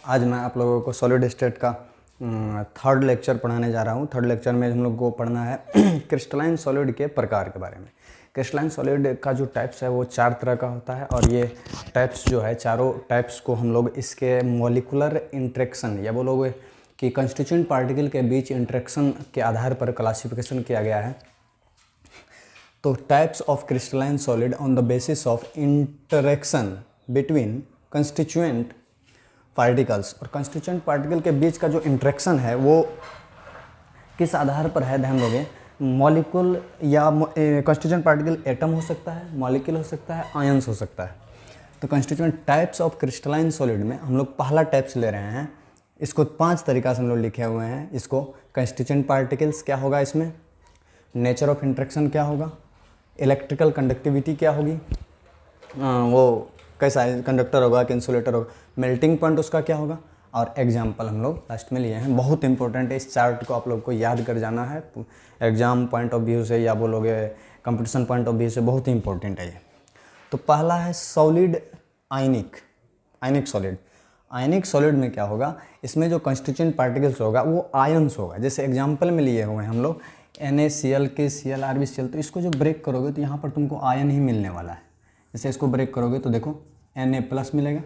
आज मैं आप लोगों को सॉलिड स्टेट का थर्ड लेक्चर पढ़ाने जा रहा हूँ। थर्ड लेक्चर में हम लोग को पढ़ना है क्रिस्टलाइन सॉलिड के प्रकार के बारे में। क्रिस्टलाइन सॉलिड का जो टाइप्स है वो 4 तरह का होता है और ये टाइप्स जो है चारों टाइप्स को हम लोग इसके मॉलिक्यूलर इंटरेक्शन या बोलोगे कि कंस्टिट्यूएंट पार्टिकल के बीच इंटरेक्शन के आधार पर क्लासिफिकेशन किया गया है। तो types of crystalline solid on the basis of interaction between constituent particles, और कंस्टिट्यूएंट पार्टिकल के बीच का जो इंटरेक्शन है वो किस आधार पर है, ध्यान दोगे। मॉलिक्यूल या कंस्टिट्यूएंट पार्टिकल एटम हो सकता है, मॉलिक्यूल हो सकता है, आयंस हो सकता है। तो constituent types of crystalline solid में हम लोग पहला टाइप्स ले रहे हैं। इसको 5 तरीका से हम लोग लिखे हुए हैं। इसको कंस्टिट्यूएंट पार्टिकल्स क्या होगा, इसमें नेचर ऑफ इंटरेक्शन क्या होगा, इलेक्ट्रिकल कंडक्टिविटी क्या होगी, वो कैसा कंडक्टर होगा कि इंसुलेटर होगा, मेल्टिंग पॉइंट उसका क्या होगा, और एग्जाम्पल हम लोग लास्ट में लिए हैं। बहुत इंपॉर्टेंट है, इस चार्ट को आप लोग को याद कर जाना है एग्जाम पॉइंट ऑफ व्यू से या बोलोगे कंपटीशन पॉइंट ऑफ व्यू से, बहुत इंपॉर्टेंट है ये। तो पहला है सॉलिड आयनिक सॉलिड। आयनिक सॉलिड में क्या होगा, इसमें जो कंस्टिट्यूएंट पार्टिकल्स होगा वो आयंस होगा। जैसे एग्जाम्पल में लिए हुए हैं हम लोग NaCl, KCl, RbCl। तो इसको जो ब्रेक करोगे तो यहाँ पर तुमको आयन ही मिलने वाला है। जैसे इसको ब्रेक करोगे तो देखो Na+ मिलेगा,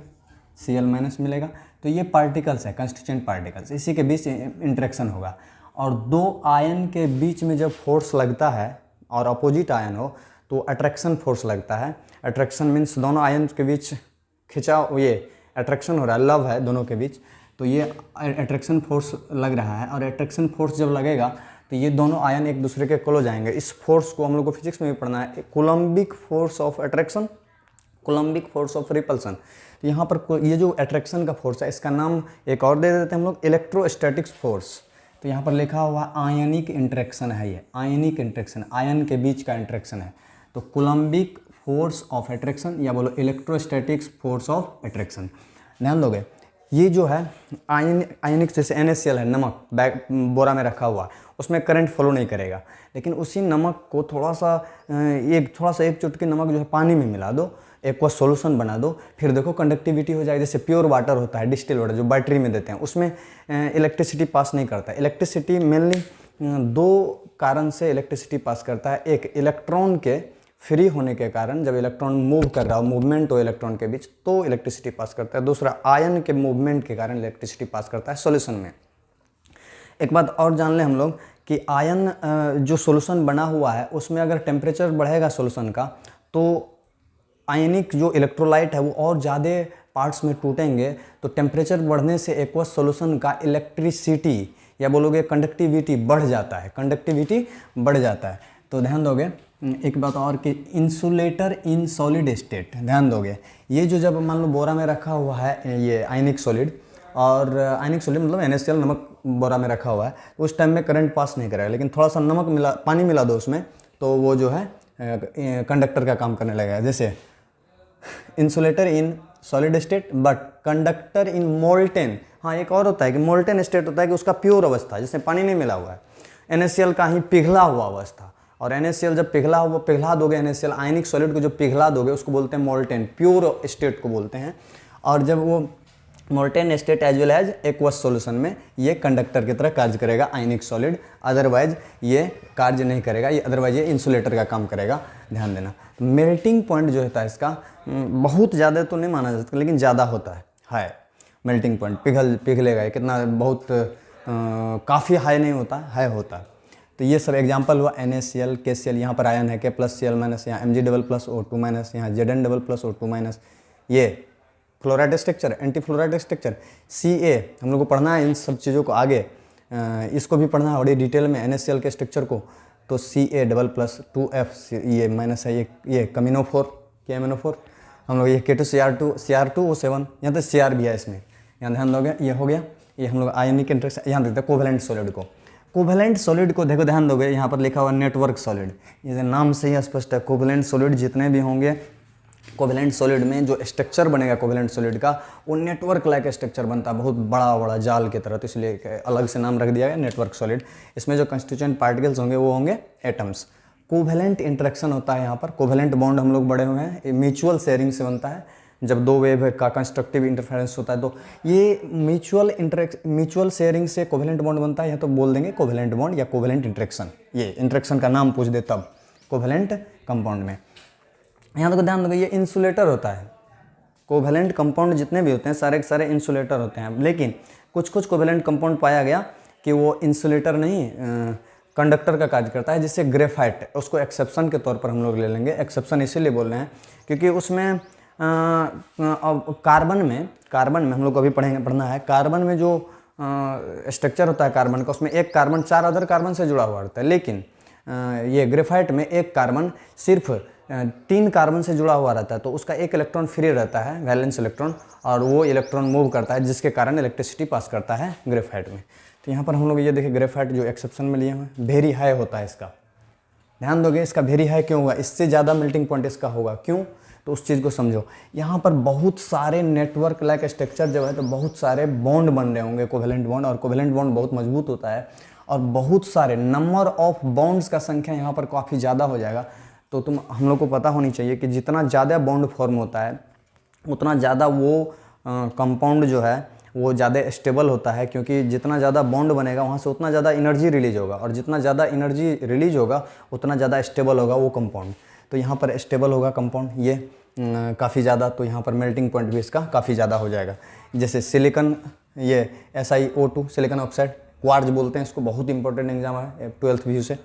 Cl- मिलेगा। तो ये पार्टिकल्स है, कंस्टिट्यूएंट पार्टिकल्स, इसी के बीच इंटरेक्शन होगा। और दो आयन के बीच में जब फोर्स लगता है और अपोजिट आयन हो तो अट्रैक्शन फोर्स लगता है। अट्रैक्शन मीन्स दोनों आयन के बीच खिंचाव, ये अट्रैक्शन हो रहा है, लव है दोनों के बीच, तो ये अट्रैक्शन फोर्स लग रहा है। और अट्रैक्शन फोर्स जब लगेगा तो ये दोनों आयन एक दूसरे के क्लोज आएंगे। इस फोर्स को हम लोग को फिजिक्स में भी पढ़ना है, Coulombic force of attraction, Coulombic force of repulsion. तो यहाँ पर ये जो अट्रैक्शन का फोर्स है इसका नाम एक और दे देते हैं हम लोग, इलेक्ट्रोस्टैटिक्स फोर्स। तो यहाँ पर लिखा हुआ आयनिक इंटरेक्शन है, ये आयनिक इंटरेक्शन, आयन के बीच का इंटरेक्शन है। तो कूलम्बिक फोर्स ऑफ अट्रैक्शन या बोलो इलेक्ट्रोस्टैटिक्स फोर्स ऑफ अट्रैक्शन। ध्यान दोगे, ये जो है आयनिक, जैसे NaCl है, नमक बैग बोरा में रखा हुआ, उसमें करंट फ्लो नहीं करेगा। लेकिन उसी नमक को थोड़ा सा एक चुटकी नमक जो है पानी में मिला दो, एक को सॉल्यूशन बना दो, फिर देखो कंडक्टिविटी हो जाएगी। जैसे प्योर वाटर होता है, डिस्टिल वाटर जो बैटरी में देते हैं, उसमें इलेक्ट्रिसिटी पास नहीं करता। इलेक्ट्रिसिटी मेनली 2 कारण से इलेक्ट्रिसिटी पास करता है। एक, इलेक्ट्रॉन के फ्री होने के कारण, जब इलेक्ट्रॉन मूव कर रहा हो, मूवमेंट हो इलेक्ट्रॉन के बीच, तो इलेक्ट्रिसिटी पास करता है। दूसरा, आयन के मूवमेंट के कारण इलेक्ट्रिसिटी पास करता है सॉल्यूशन में। एक बात और जान लें हम लोग कि आयन जो सॉल्यूशन बना हुआ है उसमें अगर टेम्परेचर बढ़ेगा सॉल्यूशन का, तो आयनिक जो इलेक्ट्रोलाइट है वो और ज़्यादा पार्ट्स में टूटेंगे। तो टेम्परेचर बढ़ने से एक्वस सॉल्यूशन का इलेक्ट्रिसिटी या बोलोगे कंडक्टिविटी बढ़ जाता है, कंडक्टिविटी बढ़ जाता है। तो ध्यान दोगे एक बात और कि इंसुलेटर इन सॉलिड स्टेट, ध्यान दोगे ये जो जब मान लो बोरा में रखा हुआ है ये आयनिक सॉलिड, और आयनिक सॉलिड मतलब NaCl, नमक बोरा में रखा हुआ है, उस टाइम में करंट पास नहीं करेगा। लेकिन थोड़ा सा नमक मिला, पानी मिला दो उसमें, तो वो जो है कंडक्टर का काम करने लगेगा। जैसे insulator in solid state but conductor in molten. हाँ, एक और होता है कि मोल्टेन स्टेट होता है कि उसका प्योर अवस्था, जिसमें पानी नहीं मिला हुआ है, NaCl का ही पिघला हुआ अवस्था। और NaCl जब पिघला दोगे, NaCl आयनिक सॉलिड को जो पिघला दोगे उसको बोलते हैं मोल्टेन, प्योर स्टेट को बोलते हैं। और जब वो molten state as well as aqueous solution में ये कंडक्टर की तरह कार्य करेगा आयनिक सॉलिड, अदरवाइज ये कार्य नहीं करेगा, ये अदरवाइज ये इंसुलेटर का काम करेगा, ध्यान देना। मेल्टिंग पॉइंट जो होता है इसका बहुत ज़्यादा तो नहीं माना जाता, लेकिन ज़्यादा होता है मेल्टिंग पॉइंट, पिघलेगा ये कितना, बहुत काफ़ी हाई नहीं होता है, होता है। तो ये सब एग्जांपल हुआ NaCl, KCl, यहाँ पर आयन है K+Cl-, यहाँ Mg++O2-, यहाँ Zn++O2-। ये fluoride structure, anti fluoride structure Ca, हम लोग को पढ़ना है इन सब चीज़ों को आगे, इसको भी पढ़ना है बड़ी डिटेल में NaCl के स्ट्रक्चर को। तो Ca++2F, ये माइनस है, ये KMnO4, हम लोग ये K2Cr2O7, यहाँ तक Cr भी है इसमें, यहाँ ध्यान दोगे। ये हो गया, ये हम लोग आयनिक इंटरेक्शन। यहाँ देखते हैं कोवेलेंट सॉलिड को, कोवेलेंट सॉलिड को देखो, ध्यान दोगे यहाँ पर लिखा हुआ नेटवर्क सॉलिड, ये नाम से ही स्पष्ट है। कोवेलेंट सॉलिड जितने भी होंगे, कोवेलेंट सॉलिड में जो स्ट्रक्चर बनेगा कोवेलेंट सॉलिड का, वो नेटवर्क लाइक स्ट्रक्चर बनता है, बहुत बड़ा बड़ा जाल की तरह। तो इसलिए अलग से नाम रख दिया गया नेटवर्क सॉलिड। इसमें जो कंस्टिट्यूएंट पार्टिकल्स होंगे वो होंगे एटम्स। कोवेलेंट इंटरेक्शन होता है यहाँ पर, कोवेलेंट बॉन्ड हम लोग बड़े हुए हैं, म्यूचुअल शेयरिंग से बनता है। जब दो वेव का कंस्ट्रक्टिव इंटरफेरेंस होता है तो ये म्यूचुअल शेयरिंग से कोवेलेंट बॉन्ड बनता है, या तो बोल देंगे कोवेलेंट बॉन्ड या कोवेलेंट इंटरेक्शन। ये इंटरेक्शन का नाम पूछ दे तब कोवेलेंट कंपाउंड में। यहाँ तक ध्यान दो, ये इंसुलेटर होता है। कोवेलेंट कंपाउंड जितने भी होते हैं सारे के सारे इंसुलेटर होते हैं, लेकिन कुछ कुछ कोवेलेंट कंपाउंड पाया गया कि वो इंसुलेटर नहीं कंडक्टर का कार्य करता है, जिससे ग्रेफाइट, उसको एक्सेप्शन के तौर पर हम लोग ले लेंगे। एक्सेप्शन इसीलिए बोल रहे हैं क्योंकि उसमें कार्बन में हम लोग को अभी पढ़ना है, कार्बन में जो स्ट्रक्चर होता है कार्बन का, उसमें एक कार्बन 4 अदर कार्बन से जुड़ा हुआ रहता है, लेकिन ये ग्रेफाइट में एक कार्बन सिर्फ 3 कार्बन से जुड़ा हुआ रहता है, तो उसका एक इलेक्ट्रॉन फ्री रहता है, वैलेंस इलेक्ट्रॉन, और वो इलेक्ट्रॉन मूव करता है जिसके कारण इलेक्ट्रिसिटी पास करता है ग्रेफाइट में। तो यहाँ पर हम लोग ये देखिए ग्रेफाइट जो एक्सेप्शन में लिए हुए हैं, वेरी हाई होता है इसका, ध्यान दोगे इसका वेरी हाई क्यों होगा, इससे ज़्यादा मेल्टिंग पॉइंट इसका होगा, क्यों, तो उस चीज़ को समझो। यहाँ पर बहुत सारे नेटवर्क लाइक स्ट्रक्चर जब है तो बहुत सारे बॉन्ड बन रहे होंगे, कोवेलेंट बॉन्ड, और कोवेलेंट बॉन्ड बहुत मजबूत होता है, और बहुत सारे नंबर ऑफ बॉन्ड्स का संख्या यहाँ पर काफ़ी ज़्यादा हो जाएगा। तो हम लोग को पता होनी चाहिए कि जितना ज़्यादा बॉन्ड फॉर्म होता है उतना ज़्यादा वो कंपाउंड जो है वो ज़्यादा स्टेबल होता है, क्योंकि जितना ज़्यादा बॉन्ड बनेगा वहाँ से उतना ज़्यादा एनर्जी रिलीज होगा, और जितना ज़्यादा एनर्जी रिलीज होगा उतना ज़्यादा स्टेबल होगा वो कंपाउंड। तो यहाँ पर स्टेबल होगा कंपाउंड ये काफ़ी ज़्यादा, तो यहाँ पर मेल्टिंग पॉइंट भी इसका काफ़ी ज़्यादा हो जाएगा। जैसे सिलिकन, ये SiO2 सिलिकन ऑक्साइड, क्वार्ज बोलते हैं इसको, बहुत इंपॉर्टेंट एग्जाम है 12th व्यू से।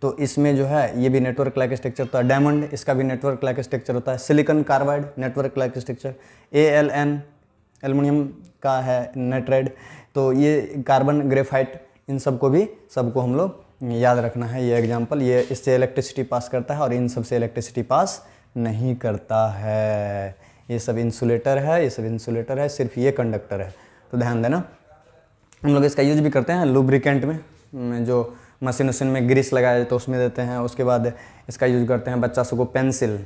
तो इसमें जो है ये भी नेटवर्क लाइक स्ट्रक्चर होता है। डायमंड, इसका भी नेटवर्क लाइक स्ट्रक्चर होता है। Silicon carbide network like structure. ALN aluminium का है नाइट्राइड। तो ये कार्बन, ग्रेफाइट, इन सबको हम लोग याद रखना है। ये एग्जांपल, ये इससे इलेक्ट्रिसिटी पास करता है और इन सब से इलेक्ट्रिसिटी पास नहीं करता है। ये सब इंसुलेटर है, सिर्फ ये कंडक्टर है, तो ध्यान देना। हम लोग इसका यूज भी करते हैं लुब्रिकेंट में, जो मशीन में ग्रीस लगाया तो उसमें देते हैं। उसके बाद इसका यूज करते हैं बच्चा सबको पेंसिल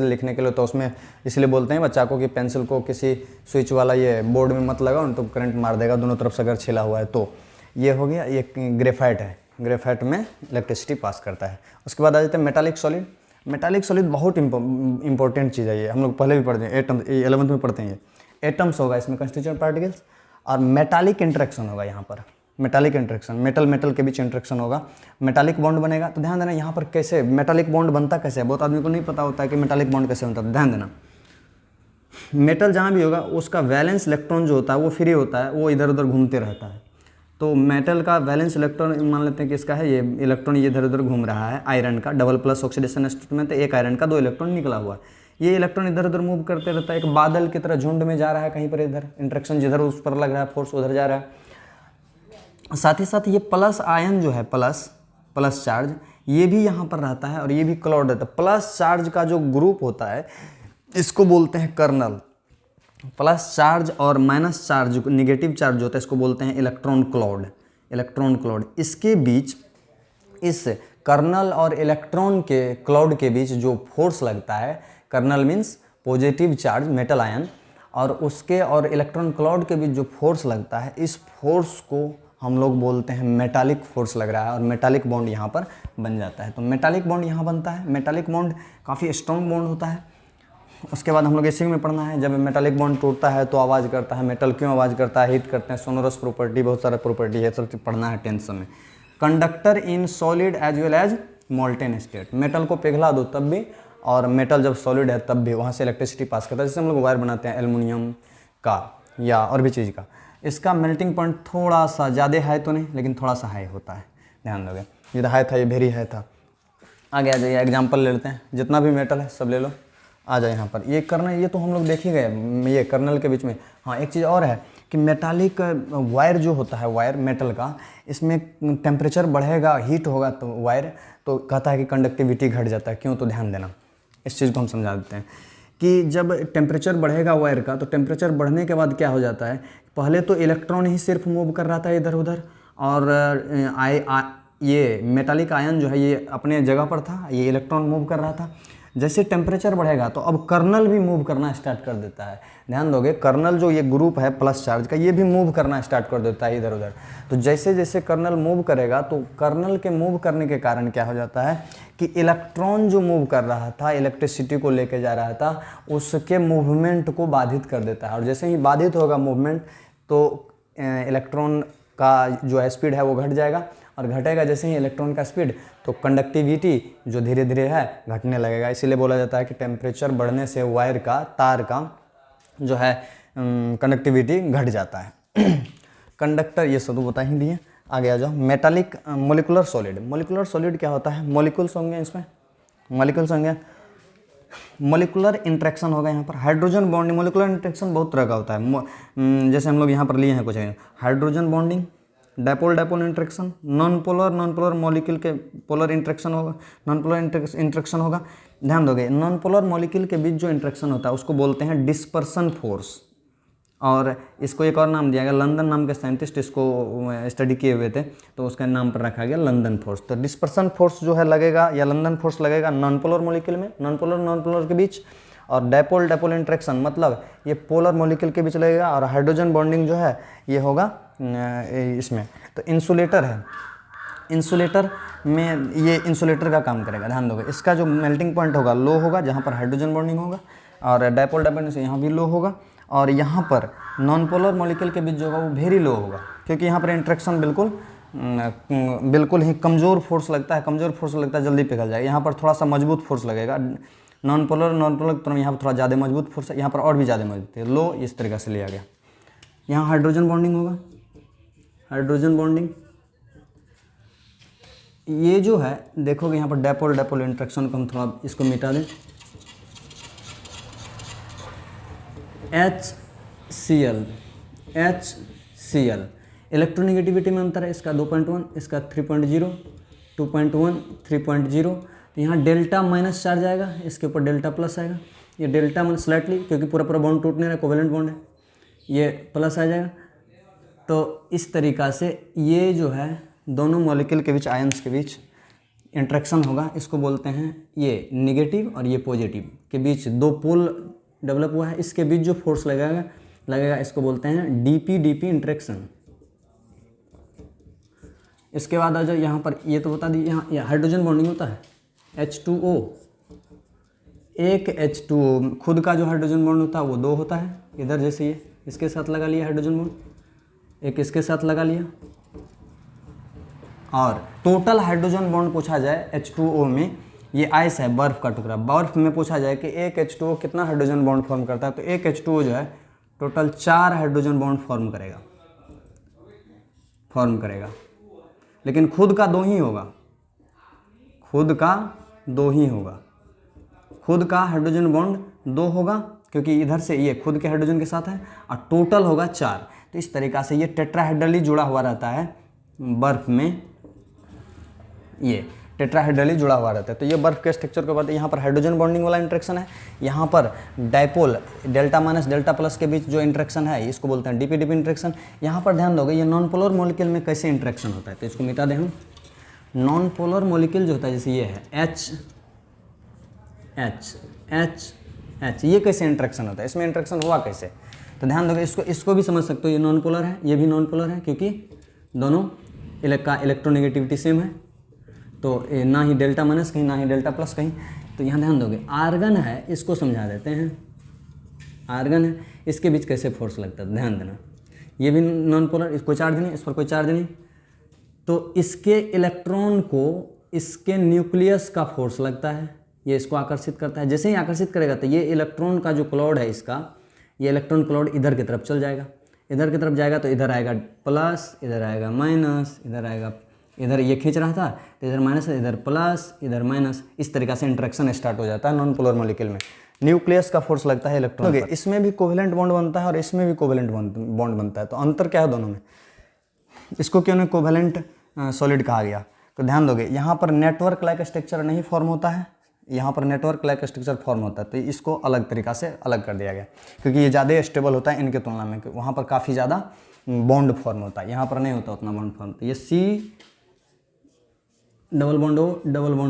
लिखने के लिए, तो उसमें इसलिए बोलते हैं बच्चा को कि पेंसिल को किसी स्विच वाला ये बोर्ड में मत लगाओ, तो करंट मार देगा दोनों तरफ से अगर छिला हुआ है। तो ये हो गया, ये ग्रेफाइट है, ग्रेफाइट में इलेक्ट्रिसिटी पास करता है। उसके बाद आ जाते हैं मेटालिक सॉलिड। मेटालिक सॉलिड बहुत इंपॉर्टेंट चीज़ है, ये हम लोग पहले भी पढ़ते हैं, एटम 11th में पढ़ते हैं। ये एटम्स होगा इसमें, कंस्टिट्यूएंट पार्टिकल्स, और मेटालिक इंटरेक्शन होगा यहाँ पर। मेटालिक इंटरेक्शन, मेटल के बीच इंटरेक्शन होगा, मेटालिक बॉन्ड बनेगा। तो ध्यान देना यहाँ पर कैसे मेटालिक बॉन्ड बनता कैसे है, बहुत आदमी को नहीं पता होता है कि मेटालिक बॉन्ड कैसे बनता है। ध्यान देना, मेटल जहाँ भी होगा उसका वैलेंस इलेक्ट्रॉन जो होता है वो फ्री होता है, वो इधर उधर घूमते रहता है। तो मेटल का वैलेंस इलेक्ट्रॉन मान लेते हैं कि इसका है, ये इलेक्ट्रॉन ये इधर उधर घूम रहा है। आयरन का डबल प्लस ऑक्सीडेशन स्टेट में, तो एक आयरन का 2 इलेक्ट्रॉन निकला हुआ है। ये इलेक्ट्रॉन इधर उधर मूव करते रहता है, एक बादल की तरह झुंड में जा रहा है, कहीं पर इधर इंटरेक्शन जिधर उस पर लग रहा है फोर्स उधर जा रहा है। साथ ही साथ ये प्लस आयन जो है, प्लस चार्ज, ये भी यहाँ पर रहता है, और ये भी क्लाउड रहता है। प्लस चार्ज का जो ग्रुप होता है इसको बोलते हैं कर्नल। प्लस चार्ज और माइनस चार्ज, निगेटिव चार्ज जो होता है, इसको बोलते हैं इलेक्ट्रॉन क्लाउड। इसके बीच, इस कर्नल और इलेक्ट्रॉन के क्लाउड के बीच जो फोर्स लगता है, kernel means positive charge metal ion, और उसके और इलेक्ट्रॉन क्लाउड के बीच जो फोर्स लगता है, इस फोर्स को हम लोग बोलते हैं मेटालिक फोर्स लग रहा है, और मेटालिक बॉन्ड यहाँ पर बन जाता है। तो मेटालिक बॉन्ड यहाँ बनता है। मेटालिक बॉन्ड काफ़ी स्ट्रॉन्ग बॉन्ड होता है। उसके बाद हम लोग इसी में पढ़ना है, जब मेटालिक बॉन्ड टूटता है तो आवाज़ करता है। मेटल क्यों आवाज़ करता है, हीट करते हैं, सोनोरस प्रॉपर्टी, बहुत सारा प्रॉपर्टी है, सब पढ़ना है 10th में। Conductor in solid as well as molten state, metal को पिघला दो तब भी, और मेटल जब सॉलिड है तब भी वहाँ से इलेक्ट्रिसिटी पास करता है। जैसे हम लोग वायर बनाते हैं एल्युमिनियम का या और भी चीज़ का, इसका मेल्टिंग पॉइंट थोड़ा सा ज़्यादा हाई तो नहीं, लेकिन थोड़ा सा हाई होता है, ध्यान दोगे। ये हाई था, ये वेरी हाई था। आगे आ जाइए, एग्जाम्पल ले लेते हैं, जितना भी मेटल है सब ले लो, आ जाए यहाँ पर। ये कर्नल, ये तो हम लोग देख ही गए, ये कर्नल के बीच में। हाँ, एक चीज़ और है कि मेटालिक वायर जो होता है, वायर मेटल का, इसमें टेम्परेचर बढ़ेगा, हीट होगा तो वायर, तो कहता है कि कंडक्टिविटी घट जाता है। क्यों, तो ध्यान देना, इस चीज़ को हम समझा देते हैं कि जब टेम्परेचर बढ़ेगा वायर का, तो टेम्परेचर बढ़ने के बाद क्या हो जाता है, पहले तो इलेक्ट्रॉन ही सिर्फ मूव कर रहा था इधर उधर, और ये मेटालिक आयन जो है ये अपने जगह पर था, ये इलेक्ट्रॉन मूव कर रहा था। जैसे टेम्परेचर बढ़ेगा तो अब कर्नल भी मूव करना स्टार्ट कर देता है। ध्यान दोगे, कर्नल जो ये ग्रुप है प्लस चार्ज का, ये भी मूव करना स्टार्ट कर देता है इधर उधर। तो जैसे जैसे कर्नल मूव करेगा तो कर्नल के मूव करने के कारण क्या हो जाता है कि इलेक्ट्रॉन जो मूव कर रहा था, इलेक्ट्रिसिटी को लेके जा रहा था, उसके मूवमेंट को बाधित कर देता है। और जैसे ही बाधित होगा मूवमेंट तो इलेक्ट्रॉन का जो स्पीड है वो घट जाएगा, और घटेगा जैसे ही इलेक्ट्रॉन का स्पीड तो कंडक्टिविटी जो धीरे धीरे है घटने लगेगा। इसीलिए बोला जाता है कि टेम्परेचर बढ़ने से वायर का, तार का जो है कंडक्टिविटी घट जाता है। कंडक्टर ये सब तो बता ही दिए। आगे आ जाओ, metallic molecular solid. Molecular solid क्या होता है? मॉलिक्यूल्स होंगे इसमें, मॉलिक्यूल्स होंगे, मोलिकुलर इंट्रैक्शन होगा यहाँ पर। हाइड्रोजन बॉन्डिंग, मोलिकुलर इंट्रैक्शन बहुत तरह का होता है। जैसे हम लोग यहाँ पर लिए हैं कुछ hydrogen bonding, dipole dipole interaction, non polar molecule के पोलर इंट्रैक्शन होगा, नॉन पोलर इंट्रैक्शन होगा। ध्यान दोगे, नॉन पोलर मॉलिक्यूल के बीच जो इंट्रैक्शन होता है उसको बोलते हैं डिस्पर्सन फोर्स। और इसको एक और नाम दिया गया, लंदन नाम के साइंटिस्ट इसको स्टडी किए हुए थे तो उसके नाम पर रखा गया लंदन फोर्स। तो डिस्पर्सन फोर्स जो है लगेगा, या लंदन फोर्स लगेगा नॉन पोलर मॉलिक्यूल में, नॉन पोलर के बीच। और डायपोल डायपोल इंट्रैक्शन मतलब ये पोलर मॉलिक्यूल के बीच लगेगा। और हाइड्रोजन बॉन्डिंग जो है ये होगा इसमें। तो इंसुलेटर है, इंसुलेटर में ये इंसुलेटर का काम करेगा। ध्यान दोगे, इसका जो मेल्टिंग पॉइंट होगा लो होगा, जहाँ पर हाइड्रोजन बॉन्डिंग होगा, और डायपोल डायपोल से यहाँ भी लो होगा। और यहाँ पर नॉन पोलर मॉलिक्यूल के बीच जो होगा वो वेरी लो होगा, क्योंकि यहाँ पर इंट्रैक्शन बिल्कुल ही कमज़ोर फोर्स लगता है, कमज़ोर फोर्स लगता है जल्दी पिघल जाएगा। यहाँ पर थोड़ा सा मजबूत फोर्स लगेगा, नॉन पोलर तो यहाँ पर थोड़ा ज़्यादा मजबूत फोर्स है, यहाँ पर और भी ज़्यादा मजबूत है, लो इस तरीके से लिया गया। यहाँ हाइड्रोजन बॉन्डिंग होगा, हाइड्रोजन बॉन्डिंग ये जो है देखोगे यहाँ पर डायपोल डायपोल इंट्रैक्शन को हम थोड़ा इसको मिटा दें। HCl इलेक्ट्रोनिगेटिविटी में अंतर है, इसका 2.1, इसका 3.0, 2.1, 3.0। तो यहाँ डेल्टा माइनस चार्ज आएगा, इसके ऊपर डेल्टा प्लस आएगा। ये डेल्टा माइनस स्लाइटली, क्योंकि पूरा पूरा बॉन्ड टूटने रहा, कोवेलेंट बॉन्ड है, ये प्लस आ जाएगा। तो इस तरीक़ा से ये जो है दोनों मॉलिक्यूल के बीच, आयंस के बीच इंट्रैक्शन होगा। इसको बोलते हैं, ये नेगेटिव और ये पॉजिटिव के बीच दो पोल डेवलप हुआ है, इसके बीच जो फोर्स लगेगा इसको बोलते हैं डीपी इंट्रैक्शन। इसके बाद आ जाओ यहाँ पर, ये तो बता दी, यहाँ हाइड्रोजन बॉन्डिंग होता है H2O। एक H2O खुद का जो हाइड्रोजन बॉन्ड होता है वो 2 होता है, इधर जैसे ये इसके साथ लगा लिया हाइड्रोजन बॉन्ड, एक इसके साथ लगा लिया। और टोटल हाइड्रोजन बॉन्ड पूछा जाए H2O में, ये आइस है, बर्फ़ का टुकड़ा, बर्फ़ में पूछा जाए कि एक H2O कितना हाइड्रोजन बॉन्ड फॉर्म करता है, तो एक H2O जो है टोटल 4 हाइड्रोजन बॉन्ड फॉर्म करेगा। लेकिन खुद का 2 ही होगा, खुद का 2 ही होगा, खुद का हाइड्रोजन बॉन्ड 2 होगा, क्योंकि इधर से ये खुद के हाइड्रोजन के साथ है, और टोटल होगा 4। तो इस तरीक़ा से ये टेट्राहेड्रली जुड़ा हुआ रहता है बर्फ़ में, ये टेट्राहेड्रली जुड़ा हुआ रहता है। तो ये बर्फ़ के स्ट्रक्चर के बाद यहाँ पर हाइड्रोजन बॉन्डिंग वाला इंट्रैक्शन है, यहाँ पर dipole delta minus delta plus के बीच जो इंट्रैक्शन है इसको बोलते हैं डीपी इंट्रैक्शन। यहाँ पर ध्यान दोगे, ये नॉन पोलर मॉलिक्यूल में कैसे इंट्रैक्शन होता है, तो इसको मिटा दें हम। नॉन पोलर मॉलिक्यूल जो होता है, जैसे ये है H, ये कैसे इंट्रैक्शन होता है, इसमें इंट्रैक्शन हुआ कैसे, तो ध्यान दोगे, इसको भी समझ सकते हो। ये नॉन पोलर है, ये भी नॉन पोलर है, क्योंकि दोनों का इलेक्ट्रोनेगेटिविटी सेम है। तो ना ही डेल्टा माइनस कहीं, ना ही डेल्टा प्लस कहीं। तो यहाँ ध्यान दोगे, आर्गन है, इसको समझा देते हैं। आर्गन है, इसके बीच कैसे फोर्स लगता है, ध्यान देना। ये भी नॉन पोलर, इसको चार्ज नहीं, इस पर कोई चार्ज नहीं, तो इसके इलेक्ट्रॉन को इसके न्यूक्लियस का फोर्स लगता है, ये इसको आकर्षित करता है। जैसे ही आकर्षित करेगा तो ये इलेक्ट्रॉन का जो क्लाउड है इसका, ये इलेक्ट्रॉन क्लाउड इधर की तरफ चल जाएगा, इधर की तरफ जाएगा तो इधर आएगा प्लस, इधर आएगा माइनस, इधर आएगा, इधर ये खींच रहा था तो इधर माइनस, इधर प्लस, इधर माइनस, इस तरीक़ा से इंट्रैक्शन स्टार्ट हो जाता है नॉन पोलर मॉलिक्यूल में। न्यूक्लियस का फोर्स लगता है इलेक्ट्रॉन पर। इसमें भी कोवेलेंट बॉन्ड बनता है और इसमें भी कोवेलेंट बॉन्ड बनता है। तो अंतर क्या है दोनों में, इसको क्यों नहीं कोवेलेंट सॉलिड कहा गया, तो ध्यान दोगे, यहाँ पर नेटवर्क लाइक स्ट्रक्चर नहीं फॉर्म होता है, यहाँ पर नेटवर्क लाइक स्ट्रक्चर फॉर्म होता है। तो इसको अलग तरीक़ा से अलग कर दिया गया, क्योंकि ये ज़्यादा स्टेबल होता है इनके तुलना में, वहाँ पर काफ़ी ज़्यादा बॉन्ड फॉर्म होता है, यहाँ पर नहीं होता उतना बॉन्ड फॉर्म। तो ये C डबल बॉन्ड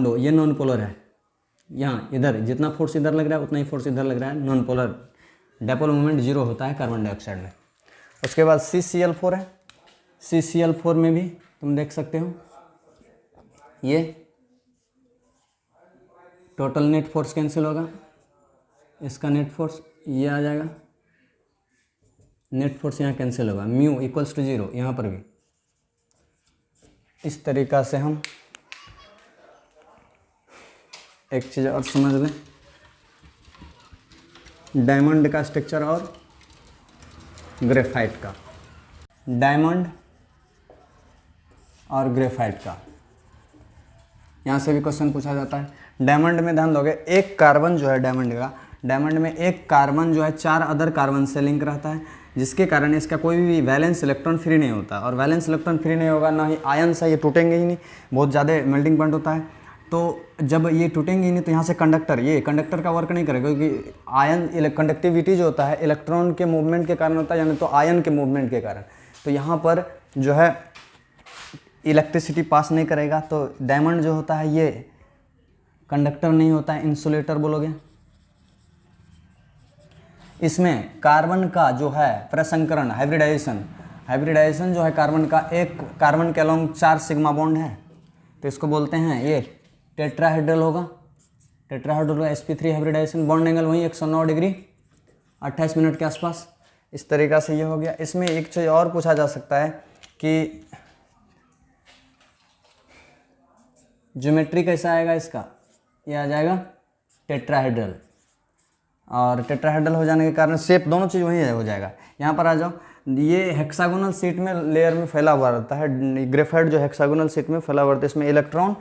O, ये नॉन पोलर है, यहाँ इधर जितना फोर्स इधर लग रहा है उतना ही फोर्स इधर लग रहा है। नॉन पोलर डायपोल मोमेंट 0 होता है कार्बन डाइऑक्साइड में। उसके बाद CCl4 है। CCl4 में भी तुम देख सकते हो ये टोटल नेट फोर्स कैंसिल होगा, इसका नेट फोर्स ये आ जाएगा, नेट फोर्स यहाँ कैंसिल होगा, म्यू इक्वल्स टू 0 यहाँ पर भी। इस तरीक़ा से हम एक चीज़ और समझ लें, डायमंड का स्ट्रक्चर और ग्रेफाइट का, डायमंड और ग्रेफाइट का यहाँ से भी क्वेश्चन पूछा जाता है। डायमंड में ध्यान दोगे एक कार्बन जो है डायमंड में एक कार्बन जो है 4 अदर कार्बन से लिंक रहता है, जिसके कारण इसका कोई भी वैलेंस इलेक्ट्रॉन फ्री नहीं होता, और वैलेंस इलेक्ट्रॉन फ्री नहीं होगा ना ही आयन्स है ये टूटेंगे ही नहीं, बहुत ज़्यादा मेल्टिंग पॉइंट होता है। तो जब ये टूटेंगे ही नहीं तो यहाँ से कंडक्टर का वर्क नहीं करेगा, क्योंकि आयन कंडक्टिविटी जो होता है इलेक्ट्रॉन के मूवमेंट के कारण होता है, यानी तो आयन के मूवमेंट के कारण। तो यहाँ पर जो है इलेक्ट्रिसिटी पास नहीं करेगा, तो डायमंड जो होता है ये कंडक्टर नहीं होता है, इंसुलेटर बोलोगे। इसमें कार्बन का जो है प्रसंकरण हाइब्रिडाइजेशन जो है कार्बन का, एक कार्बन के अलोंग 4 सिग्मा बॉन्ड है, तो इसको बोलते हैं ये टेट्राहेड्रल होगा। sp3 हाइब्रिडाइजेशन, बॉन्ड एंगल वहीं 109 डिग्री 28 मिनट के आसपास। इस तरीक़ा से ये हो गया। इसमें एक चीज़ और पूछा जा सकता है कि ज्योमेट्री कैसा आएगा इसका, ये आ जाएगा टेट्राहेड्रल, और टेट्राहेड्रल हो जाने के कारण शेप दोनों चीज़ वही हो जाएगा। यहाँ पर आ जाओ, ये हेक्सागोनल शीट में लेयर में फैला हुआ रहता है, ग्रेफाइट जो हेक्सागोनल शीट में फैला हुआ रहता है। इसमें इलेक्ट्रॉन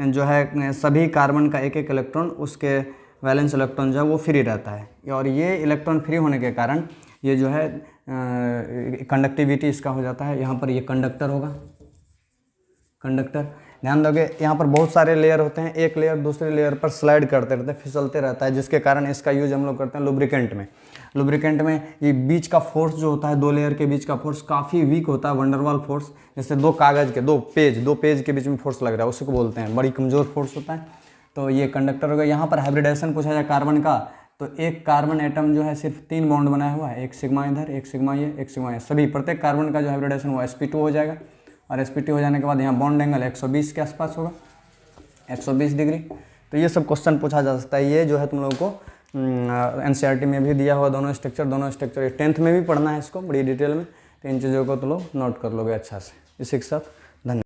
जो है सभी कार्बन का एक इलेक्ट्रॉन, उसके वैलेंस इलेक्ट्रॉन जो है वो फ्री रहता है, और ये इलेक्ट्रॉन फ्री होने के कारण ये जो है कंडक्टिविटी इसका हो जाता है। यहाँ पर ये कंडक्टर होगा, कंडक्टर। ध्यान दोगे यहाँ पर बहुत सारे लेयर होते हैं, एक लेयर दूसरे लेयर पर स्लाइड करते रहते हैं, फिसलते रहता है, जिसके कारण इसका यूज हम लोग करते हैं लुब्रिकेंट में। ये बीच का फोर्स जो होता है, 2 लेयर के बीच का फोर्स काफ़ी वीक होता है, वंडरवाल फोर्स। जैसे 2 कागज़ के 2 पेज के बीच में फोर्स लग रहा है, उसको बोलते हैं, बड़ी कमज़ोर फोर्स होता है। तो ये कंडक्टर होगा। यहाँ पर हाइब्रिडाइजेशन पूछा जाए कार्बन का, तो एक कार्बन एटम जो है सिर्फ 3 बॉन्ड बनाया हुआ है, एक सिग्मा इधर, एक सिग्मा ये, एक सिग्मा ये, सभी प्रत्येक कार्बन का जो हाइब्रिडाइजेशन वो sp2 हो जाएगा, और sp2 हो जाने के बाद यहाँ बॉन्ड एंगल 120 के आसपास होगा, 120 डिग्री। तो ये सब क्वेश्चन पूछा जा सकता है। ये जो है तुम लोगों को NCERT में भी दिया हुआ दोनों स्ट्रक्चर 10th में भी पढ़ना है इसको बड़ी डिटेल में, तो इन चीज़ों को तुम लोग नोट कर लोगे अच्छा से। इसी के साथ